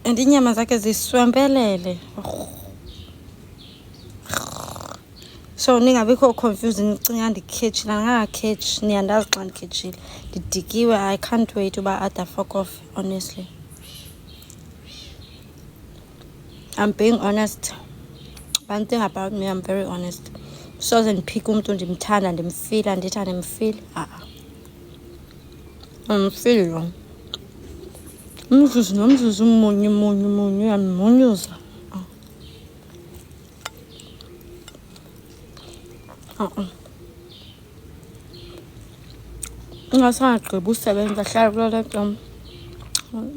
And inyama zakhe ziswempelele. So ningabikho confused nicinga ndikhetshile ngakakhetshi niyandazi xa ndikhethile ndidikiwe. I can't wait uba ada fuck off, honestly. I'm being honest. One thing about me, I'm very honest. Soze ndiphike umuntu ndimthanda ndimfila ndithi andimfili. Andimfili lo umzuzu nomzuzu munyu yamunyuza. Ungasagqiba usebenza hlala kulaa nto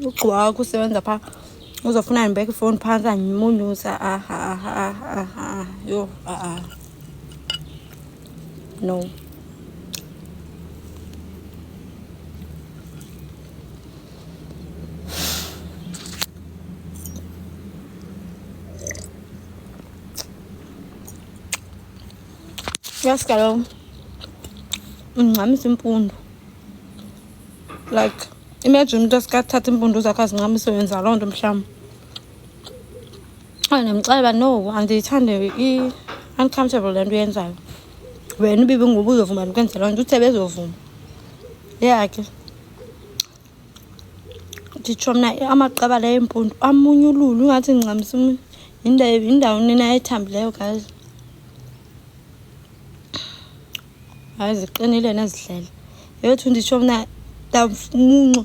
ugqiba wakho usebenza phaa uzofuna ndibeka ifowuni phantsi andimunyusa. Yho no. Yes, kaloku ungxamisa impundu. Like imagine umuntu esikathatha impundu zakhe azinxamise wenza loo nto mhlawumbi. Ndimxelela no, andiyithande i-uncomfortable le nto uyenzayo. Wena ubibi ngoba uzovuma ndikwenze loo nto, uthe bezovuma. Ke nditsho mna amaqabala empundu amunyululu ungathi ngxamisa yindawo nina ethambileyo guys. Hayi ziqinile nezihlele. Yethu nditsho mna ndamuncu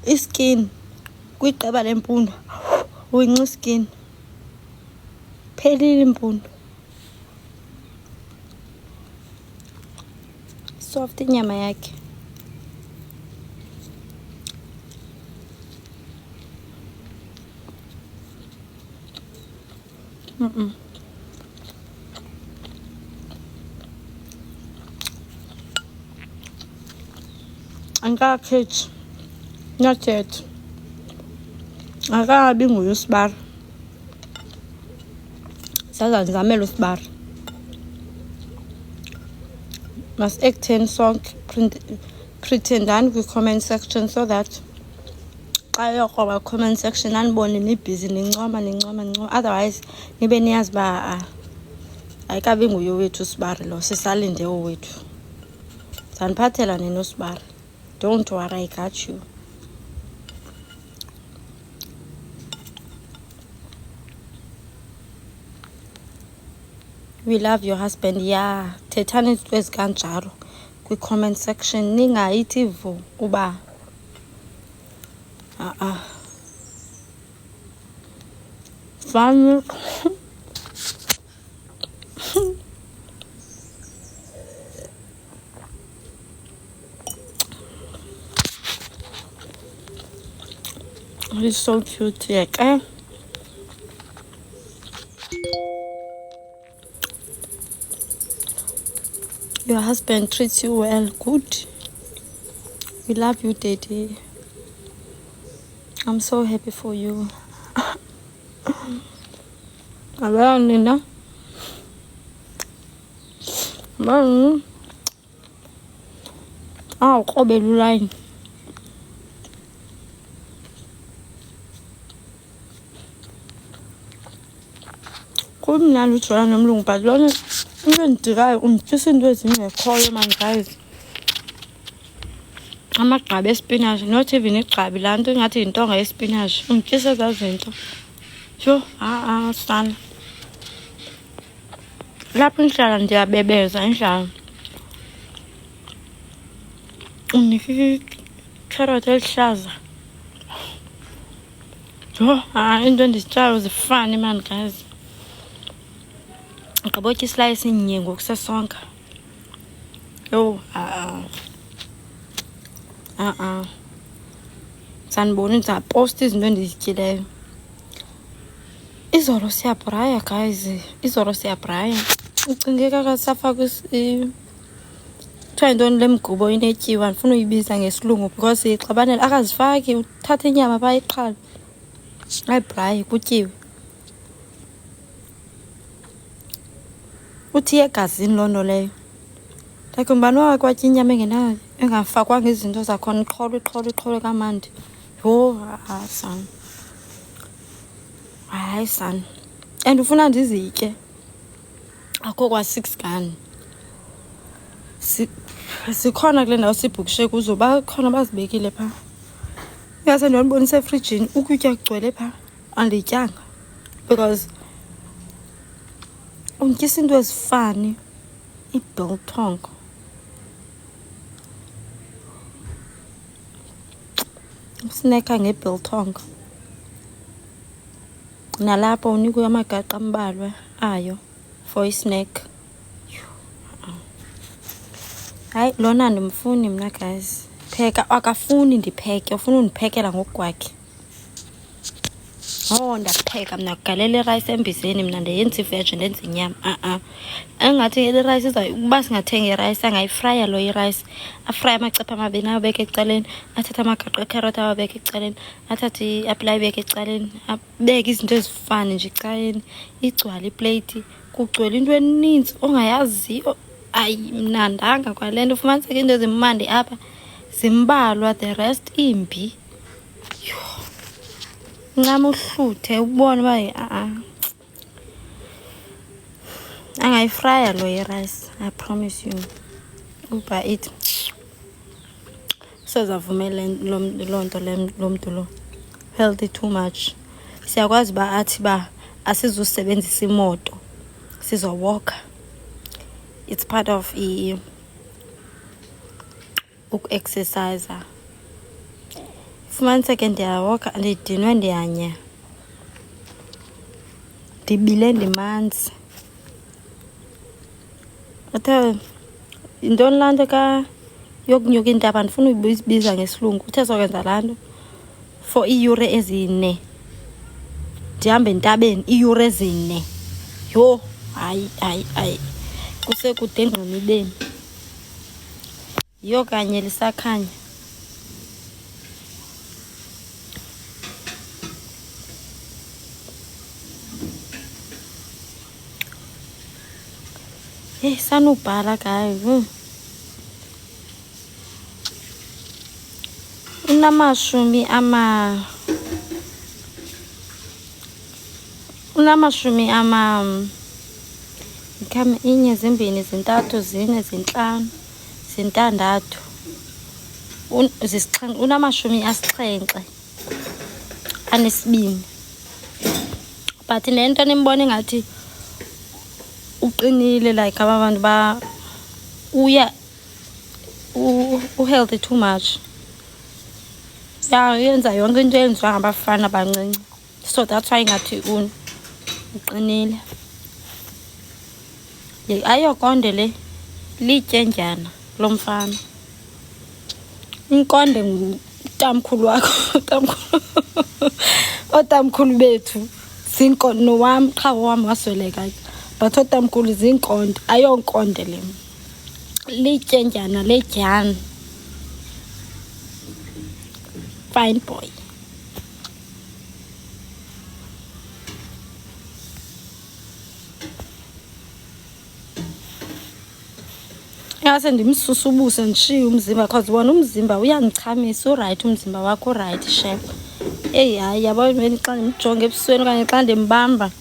iskin kwiqaba lempundu uyinca iskin phelile impundu. Soft inyama yakhe. Angakakhetshi, not yet. Akabi nguye uSibara. Saza ndizamela uSibara. Must ekutheni sonke pretendani kwi-comment section so that xa yokroba comment section anibone nibhizi nincoma. Otherwise nibe niyazi uba ayikabi nguye wethu uSibara lo, sisalinde owethu. Zaniphathela nina uSibara. Don't worry, I got you. We love your husband. Yeah, thethani izinto ezikanjalo kwi-comment section. Ningayithi vu uba fun. He's so cute. Yeah. Your husband treats you well. Good. We love you, Daddy. I'm so happy for you. Hello, Nina. Qobe line. Kumnandi ujona nomlungu but lona into endikayo undityisa into ezingekhoyo man guys. Amagqabi espinatshi, not even igqabi, laa nto ingathi yintonga yespinatshi. Undityisa ezaa zinto. Yho, sana. Lapho ndihlala ndiyabebeza endlala. Unika ikherothi elihlaza. Yho, into endizityayo zifane man guys. Ngabotya islayisi nye ngoku sesonka. Yho, sanibona ndizaposta izinto endizityileyo. Izolo siyabraya guys. Izolo siyabraya. Ucinge kakasafaka kuthiwa yintoni le mgubo inetyiwa, ndifuna uyibiza ngesilungu because ixabanele. Akazifaki, uthatha inyama phaa iqhale ayibhrayi kutyiwe. Uthi egazini loo nto leyo. like ngubani wakwatya inyama engafakwanga izinto zakhona iqhole kamandi. Yho, hayi son. Hayi son. And ufuna ndizitye. Akho kwa 6 gani. Sikhona kule ndawo sibhukishe kuzo bakhona bazibekile pha. Ingase ndibonise efrijini ukutya kugcwele pha andityanga because untyisa into ezifani ibiltong. Usineka ngebiltong. Nalapho unikwe amagaqa ambalwa ayo for isnack. Hayi lona ndimfuni mna guys. Pheka akafuni ndipheke, ufuna undiphekela ngokwakhe. Oh ndapheka mna kugalela irice embizeni mna ndenza iveg ndenza inyama. Engathi le rice uba singathenga irice angayifrya lo irice. Afrya amacephe amabini awabeke ecaleni, athathe amagaqa ecarrot awabeke ecaleni, athathe iapile ayibeke ecaleni, abeke izinto ezifani nje ecaleni, igcwale iplate, kugcwele into eninzi ongayaziyo. Ayi mnandanga kwale nto ufumaniseka into ezimandi apha zimbalwa, the rest imbi. Ncama uhluthe ubone uba angayifrya lo irice, I promise you. Uba it sezavumela loo nto lo mntu lo healthy too much. Siyakwazi uba athi ba asizusebenzisa imoto sizowoka. It's part of uku-exercise. Fumaniseke ndiyawoka ndidinwe ndiyanya. Ndibile ndimanzi. Uthe yintoni laa nto yokunyuka intaba ndifuna uyibiza ngesilungu. Uthe sokwenza laa nto for iiyure ezine. Ndihambe entabeni iiyure ezine. Yho, hayi. Kusekude engqinibeni. Yiyo kanye lisakhanya. Sanubhala guys. Unamashumi Ikame inye zimbini zintathu zine zintlanu zintandathu unamashumi asixhenxe anesibini. But nento nimbona ingathi uqinile like aba bantu ba uya healthy too much. Yenza yonke into eyenziwa ngabafana abancinci. So that's why ngathi uqinile. Ayokonde le lityendyana lomfana. Inkonde ngutamkhulu wakho, otamkhulu bethu zinkonde nowam qha wam wasweleka. But otamkhulu zinkonde ayonkonde le. Lityendyana ledyana. Fine boy. Ingase ndimsusa ubuse ndishiye umzimba because wona umzimba uyandinchamisa. Uright umzimba wakho, uright chef. Hayi yabona xa ndimjonge ebusweni okanye xa ndimbamba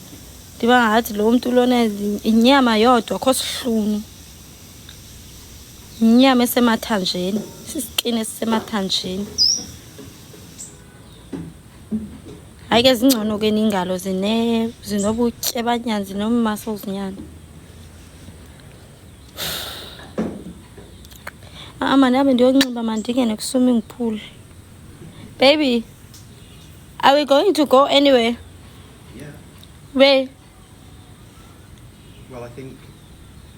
ndiba ngathi lo mntu lona inyama yodwa akho sihlunu. Inyama esemathanjeni, sisikini esisemathanjeni. Hayi ke zingcono ke ningalo zinobutye banyanzi no-muscles nyana. Mani abe ndiyonxiba mandingene ku-swimming pool. Baby, are we going to go anywhere? Yeah. Where? Well, I think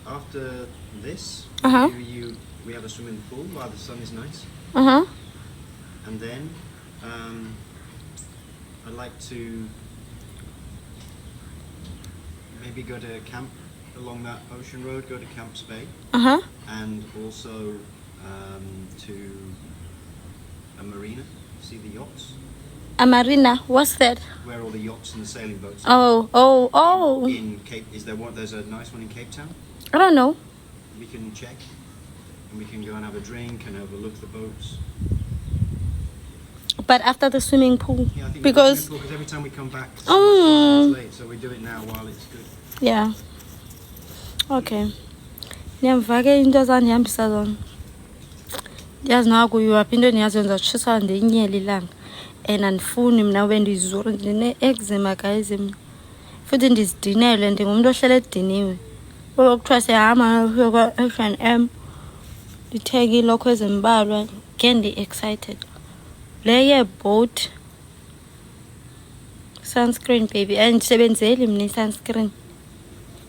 after this, we have a swimming pool while the sun is nice. And then I'd like to maybe go to camp along that ocean road, go to Camps Bay. And also to a marina, see the yachts. A marina, what's that? Where all the yachts and the sailing boats are. Oh. In Cape, there's a nice one in Cape Town? I don't know. We can check. and we can go and have a drink and overlook the boats. But after the swimming pool, Yeah, I think because every time we come back, it's late, so we do it now while it's good. yeah. Okay. Ndiyamva ke into zandihambisa zona. Ndiyazi nakuyiwaphi into endiyazenza tshisa ndiyinyele ilanga and andifuni mna ube ndizuru ndine-eczema guys mna futhi ndizidinele ndingumntu ohlele ediniwe kuba kuthiwa siyahamba kwa-H&M ndithenge iilokho ezimbalwa ke ndi-excited le yeboat sunscreen baby andisebenzeli mna i-sunscreen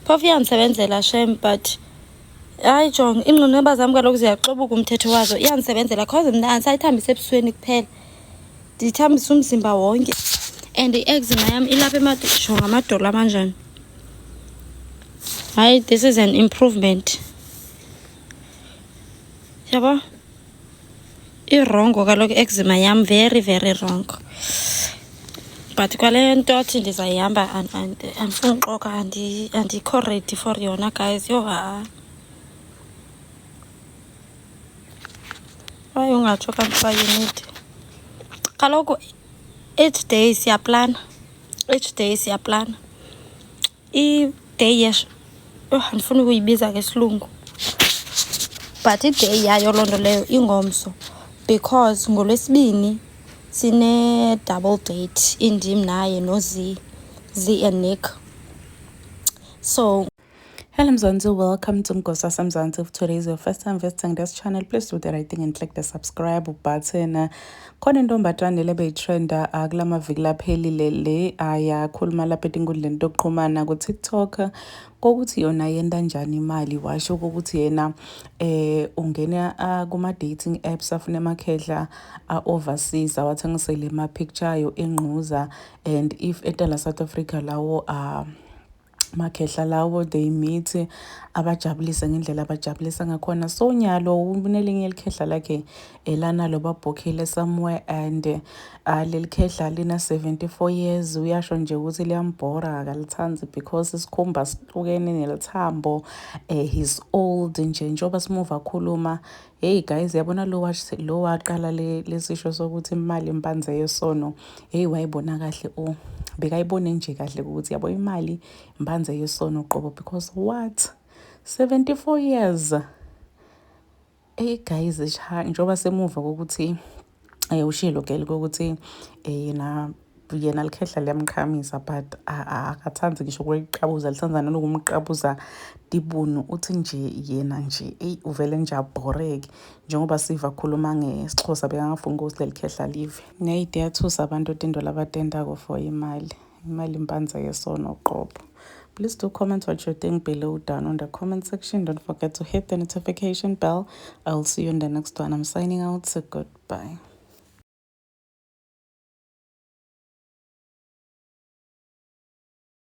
phofu iyandisebenzela shem but hayi jonga iingqineba zam kaloku ziyaxobuka umthetho wazo iyandisebenzela cause mna andisayithambisa ebusweni kuphela ndiyithambisa umzimba wonke and i-eczema yam ilapha jonga amadolo amanjani hayi this is an improvement yabo irongo kaloku eczema yam very very wrong but kwale nto athi ndizayihamba andifuna uxoka andikho ready for yona guys yho hayi ungatsho kanti uba you need kaloku each day siyaplana i-day andifuna ukuyibiza ngesilungu but i-day yayo loo nto leyo ingomso because ngolwesibini sine-double date indim naye noZ and Nick. So hello Mzansi, welcome to Nkosazana Mzansi. If today is your first time visiting this channel, please do the right thing and click the subscribe button. Khona intombathane lebeyitrenda kula maviki laphelile le ayakhuluma lapha etingudleni tokuxhumana ku-TikTok kokuthi yona yenda njani imali. Washo ukuthi yena ungena kuma-dating apps afune amakhehla overseas awathengisele ama-picture ayo enquza, and if etala South Africa lawo makhehla lawo they meet abajabulise ngendlela abajabulisa ngakhona. So nyalo unelinye elikhehla lakhe elanalo babhokhele somewhere, and leli khehla lina 74 years. Uyasho nje ukuthi liyambhora akalithandi because isikhumba sihlukene nelithambo. He's old nje njengoba simuva akhuluma. Hey guys, yabona lo waqala lesisho sokuthi imali impanze yesono. Hey wayibona kahle bekayibone nje kahle ukuthi yabo imali impanze yesono qobo because what 74 years. Hey guys, njengoba semuva kokuthi ushilo gele ukuthi yena likhehla liyamqhamisa but akathandi ngisho ukuyiqabuza, lithanza nanokumqabuza tibunu. Uthi nje yena nje uvele nje abhoreke njengoba siva khuluma ngesixhosa bekangafuni ukuthi leli khehla live. Neyideyathusa abantu into labadendako for imali impanza yesono qobo. Please do comment what you think below down on the comment section. Don't forget to hit the notification bell. I'll see you in the next one. I'm signing out, so goodbye.